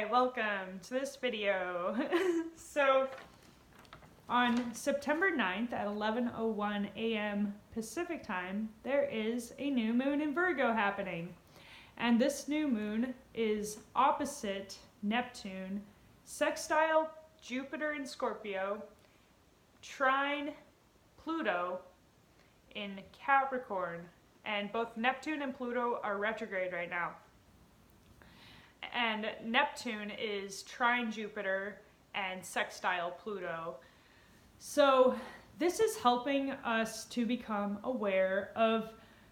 Hi, welcome to this video. So on September 9th at 11:01 a.m. Pacific time, there is a new moon in Virgo happening. And this new moon is opposite Neptune, sextile Jupiter in Scorpio, trine Pluto in Capricorn. And both Neptune and Pluto are retrograde right now. And Neptune is trine Jupiter and sextile Pluto. So this is helping us to become aware of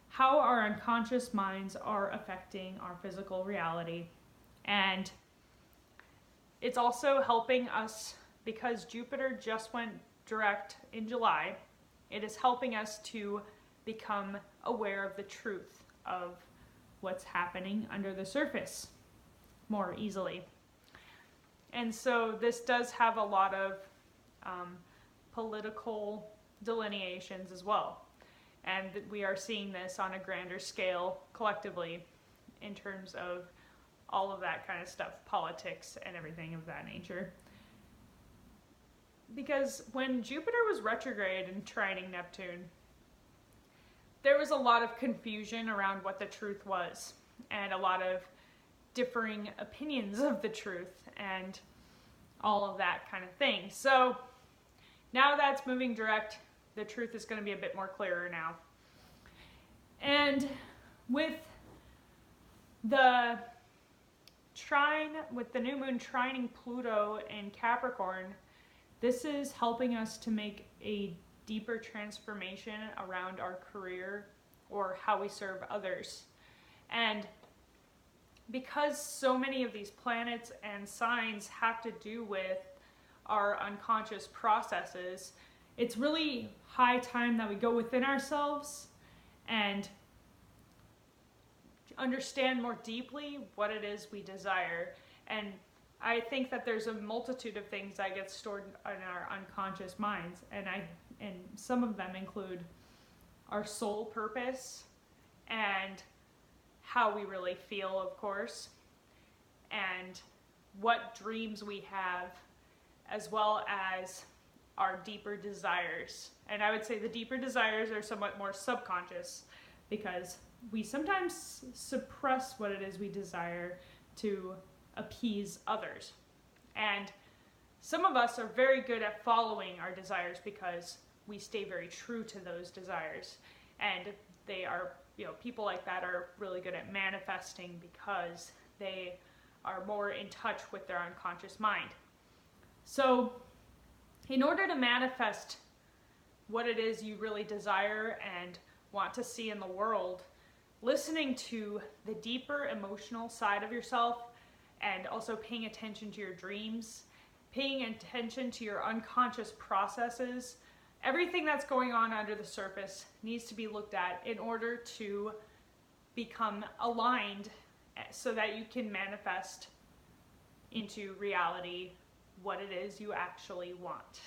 how our unconscious minds are affecting our physical reality. And it's also helping us, because Jupiter just went direct in July, it is helping us to become aware of the truth of what's happening under the surface more easily. And so this does have a lot of political delineations as well. And we are seeing this on a grander scale collectively in terms of all of that kind of stuff, politics and everything of that nature. Because when Jupiter was retrograde and trining Neptune, there was a lot of confusion around what the truth was, and a lot of differing opinions of the truth and all of that kind of thing. So now that's moving direct, the truth is going to be a bit more clearer now. And with the new moon trining Pluto in Capricorn, this is helping us to make a deeper transformation around our career or how we serve others. And because so many of these planets and signs have to do with our unconscious processes, it's really high time that we go within ourselves and understand more deeply what it is we desire. And I think that there's a multitude of things that get stored in our unconscious minds, and some of them include our soul purpose and how we really feel, of course, and what dreams we have, as well as our deeper desires. And I would say the deeper desires are somewhat more subconscious, because we sometimes suppress what it is we desire to appease others. And some of us are very good at following our desires because we stay very true to those desires. And they are, people like that are really good at manifesting because they are more in touch with their unconscious mind. So in order to manifest what it is you really desire and want to see in the world, listening to the deeper emotional side of yourself, and also paying attention to your dreams, paying attention to your unconscious processes, everything that's going on under the surface needs to be looked at in order to become aligned so that you can manifest into reality what it is you actually want.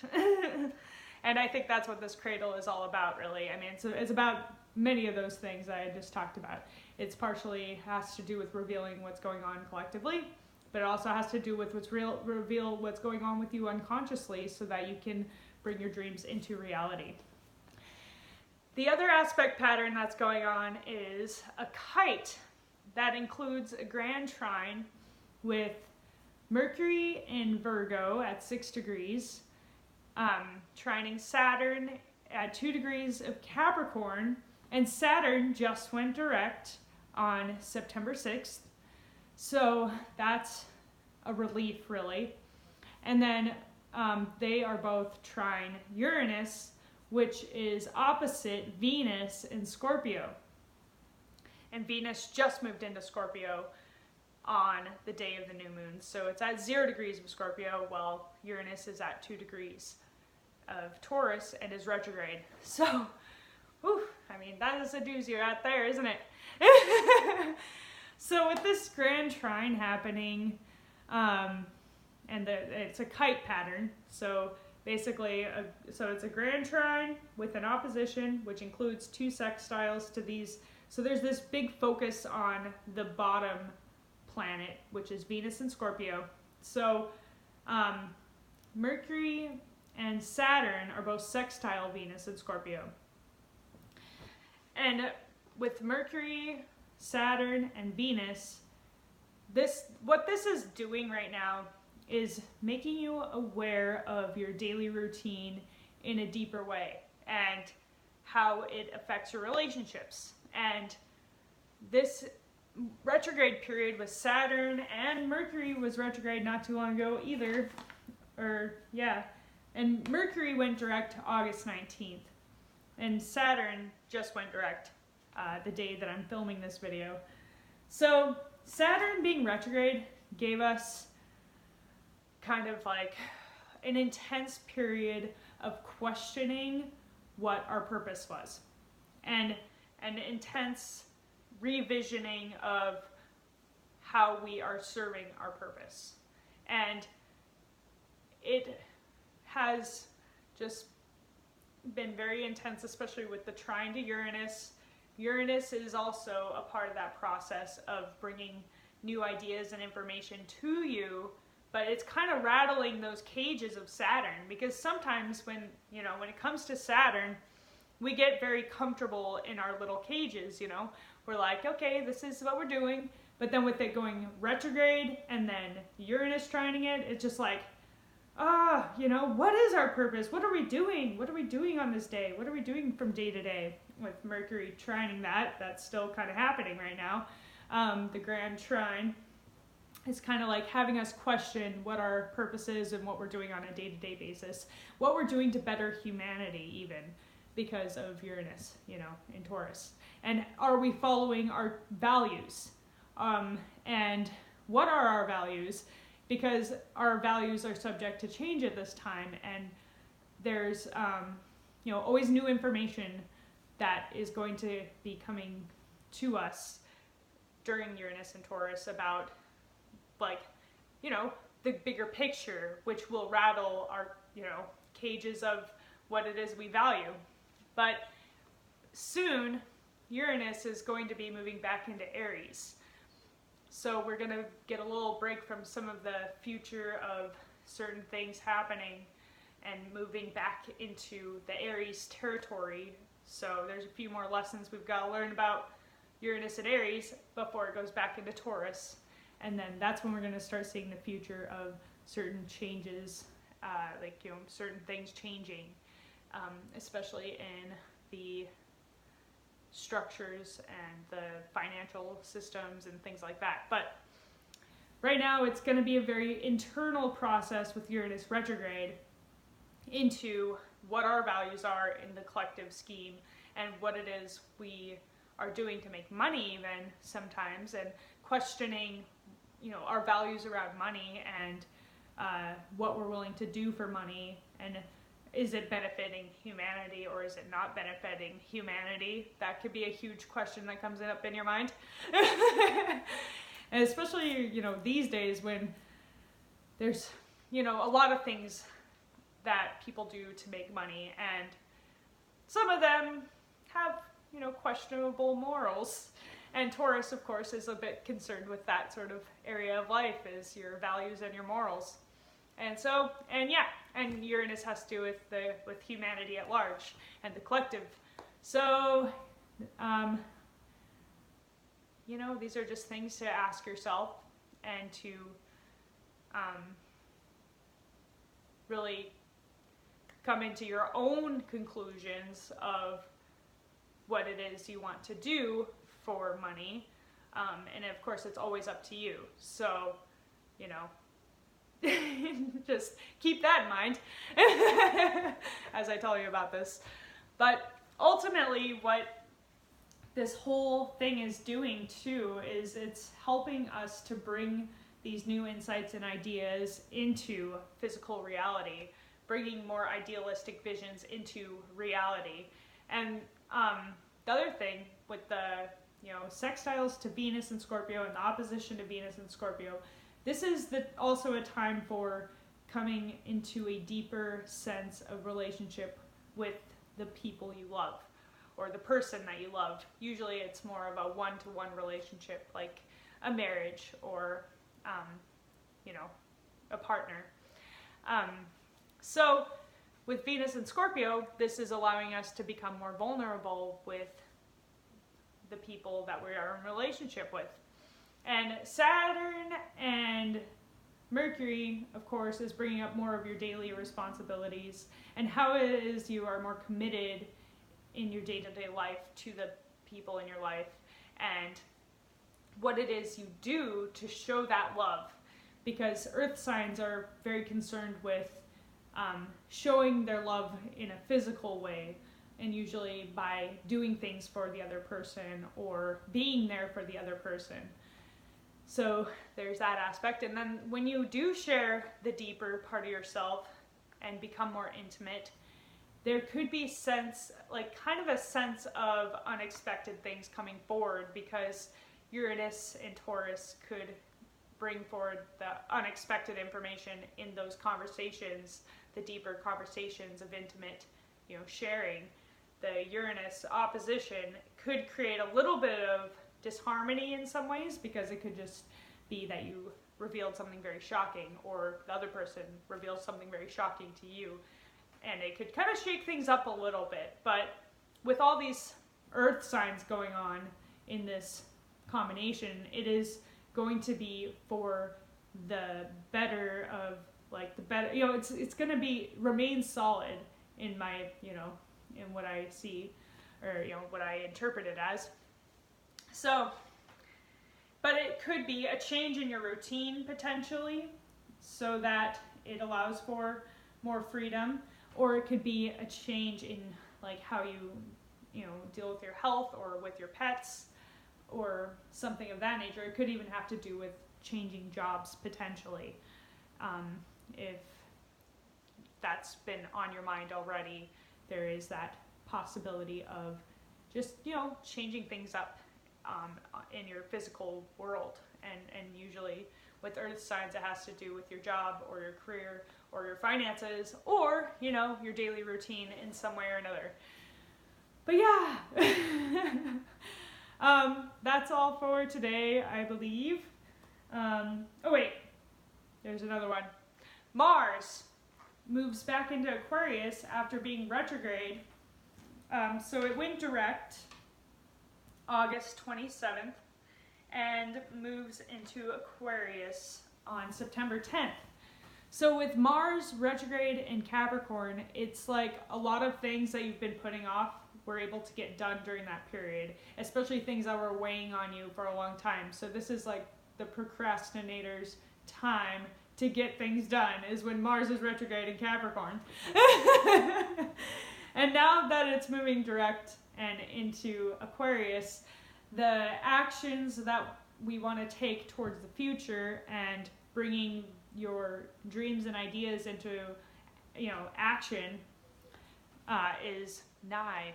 And I think that's what this cradle is all about, really. I mean, it's about many of those things that I just talked about. It's partially has to do with revealing what's going on collectively, but it also has to do with reveal what's going on with you unconsciously so that you can bring your dreams into reality. The other aspect pattern that's going on is a kite that includes a Grand Trine with Mercury in Virgo at 6 degrees, trining Saturn at 2 degrees of Capricorn, and Saturn just went direct on September 6th. So that's a relief, really. And then they are both trine Uranus, which is opposite Venus in Scorpio. And Venus just moved into Scorpio on the day of the new moon. So it's at 0 degrees of Scorpio, while Uranus is at 2 degrees of Taurus and is retrograde. So, that is a doozy right there, isn't it? So with this Grand Trine happening, it's a kite pattern. So basically, it's a Grand Trine with an opposition, which includes 2 sextiles to these. So there's this big focus on the bottom planet, which is Venus in Scorpio. So Mercury and Saturn are both sextile Venus in Scorpio. And with Mercury, Saturn, and Venus, what this is doing right now is making you aware of your daily routine in a deeper way and how it affects your relationships. And this retrograde period with Saturn, and Mercury was retrograde not too long ago either, and Mercury went direct August 19th, and Saturn just went direct the day that I'm filming this video. So Saturn being retrograde gave us kind of like an intense period of questioning what our purpose was, and an intense revisioning of how we are serving our purpose. And it has just been very intense, especially with the trine to Uranus. Uranus is also a part of that process of bringing new ideas and information to you, but it's kind of rattling those cages of Saturn, because sometimes when it comes to Saturn, we get very comfortable in our little cages, We're like, okay, this is what we're doing. But then with it going retrograde and then Uranus trining it, it's just like, what is our purpose? What are we doing? What are we doing on this day? What are we doing from day to day? With Mercury trining that's still kind of happening right now. The Grand Trine is kind of like having us question what our purpose is and what we're doing on a day-to-day basis. What we're doing to better humanity even, because of Uranus, in Taurus. And are we following our values? And what are our values? Because our values are subject to change at this time, and there's always new information that is going to be coming to us during Uranus and Taurus about the bigger picture, which will rattle our cages of what it is we value. But soon Uranus is going to be moving back into Aries. So we're going to get a little break from some of the future of certain things happening and moving back into the Aries territory. So there's a few more lessons we've got to learn about Uranus and Aries before it goes back into Taurus. And then that's when we're going to start seeing the future of certain changes, certain things changing, especially in the structures and the financial systems and things like that. But right now it's going to be a very internal process with Uranus retrograde into what our values are in the collective scheme and what it is we are doing to make money even sometimes, and questioning our values around money and what we're willing to do for money, and is it benefiting humanity or is it not benefiting humanity? That could be a huge question that comes up in your mind. And especially, these days when there's, a lot of things that people do to make money, and some of them have, questionable morals. And Taurus, of course, is a bit concerned with that sort of area of life, is your values and your morals. And so, and Uranus has to do with humanity at large and the collective. So, these are just things to ask yourself and to really come into your own conclusions of what it is you want to do for money. And of course, it's always up to you. So, just keep that in mind as I tell you about this. But ultimately, what this whole thing is doing too is it's helping us to bring these new insights and ideas into physical reality, bringing more idealistic visions into reality. And the other thing with the sextiles to Venus and Scorpio and the opposition to Venus and Scorpio, this is also a time for coming into a deeper sense of relationship with the people you love, or the person that you love. Usually it's more of a one-to-one relationship, like a marriage or, you know, a partner. So with Venus and Scorpio, this is allowing us to become more vulnerable with the people that we are in relationship with. And Saturn and Mercury, of course, is bringing up more of your daily responsibilities and how it is you are more committed in your day-to-day life to the people in your life and what it is you do to show that love. Because earth signs are very concerned with showing their love in a physical way, and usually by doing things for the other person or being there for the other person. So there's that aspect. And then when you do share the deeper part of yourself and become more intimate, there could be kind of a sense of unexpected things coming forward, because Uranus and Taurus could bring forward the unexpected information in those conversations, the deeper conversations of intimate, you know, sharing. The Uranus opposition could create a little bit of disharmony in some ways, because it could just be that you revealed something very shocking, or the other person revealed something very shocking to you, and it could kind of shake things up a little bit. But with all these earth signs going on in this combination, it is going to be for the better of, like, the better, you know, it's going to remain solid in my, you know, in what I see, or, you know, what I interpret it as. So, but it could be a change in your routine potentially, so that it allows for more freedom, or it could be a change in, like, how you know, deal with your health or with your pets or something of that nature. It could even have to do with changing jobs potentially, if that's been on your mind already. There is that possibility of just, you know, changing things up in your physical world. And usually with earth signs, it has to do with your job or your career or your finances, or, you know, your daily routine in some way or another. But yeah, that's all for today, I believe. Oh wait, there's another one. Mars moves back into Aquarius after being retrograde. So it went direct August 27th and moves into Aquarius on September 10th. So with Mars retrograde in Capricorn, it's like a lot of things that you've been putting off were able to get done during that period, especially things that were weighing on you for a long time. So this is like the procrastinator's time to get things done, is when Mars is retrograde in Capricorn. And now that it's moving direct and into Aquarius, the actions that we want to take towards the future and bringing your dreams and ideas into, you know, action is nigh.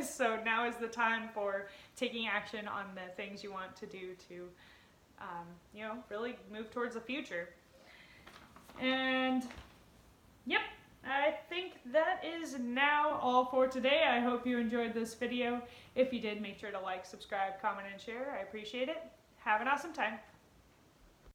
So now is the time for taking action on the things you want to do to, you know, really move towards the future. And yep, I think that is now all for today. I hope you enjoyed this video. If you did, make sure to like, subscribe, comment, and share. I appreciate it. Have an awesome time.